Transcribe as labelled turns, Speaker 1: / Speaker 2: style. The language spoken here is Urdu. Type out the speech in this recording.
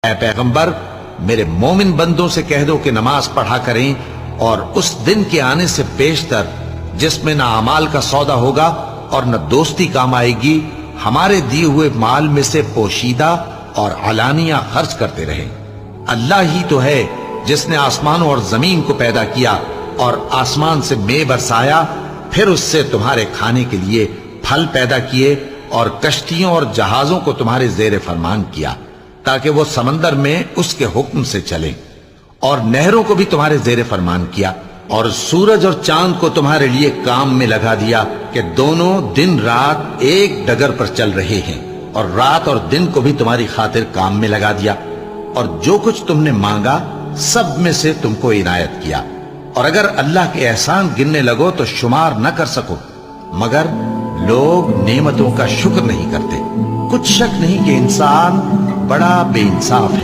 Speaker 1: اے پیغمبر میرے مومن بندوں سے کہہ دو کہ نماز پڑھا کریں اور اس دن کے آنے سے بیشتر جس میں نہ اعمال کا سودا ہوگا اور نہ دوستی کام آئے گی ہمارے دیے ہوئے مال میں سے پوشیدہ اور علانیہ خرچ کرتے رہیں۔ اللہ ہی تو ہے جس نے آسمانوں اور زمین کو پیدا کیا اور آسمان سے مے برسایا، پھر اس سے تمہارے کھانے کے لیے پھل پیدا کیے اور کشتیوں اور جہازوں کو تمہارے زیر فرمان کیا تاکہ وہ سمندر میں اس کے حکم سے چلیں، اور نہروں کو بھی تمہارے زیر فرمان کیا، اور سورج اور چاند کو تمہارے لیے کام میں لگا دیا کہ دونوں دن رات ایک ڈگر پر چل رہے ہیں، اور رات اور دن کو بھی تمہاری خاطر کام میں لگا دیا، اور جو کچھ تم نے مانگا سب میں سے تم کو عنایت کیا، اور اگر اللہ کے احسان گننے لگو تو شمار نہ کر سکو، مگر لوگ نعمتوں کا شکر نہیں کرتے۔ کچھ شک نہیں کہ انسان بڑا بے انصاف ہے۔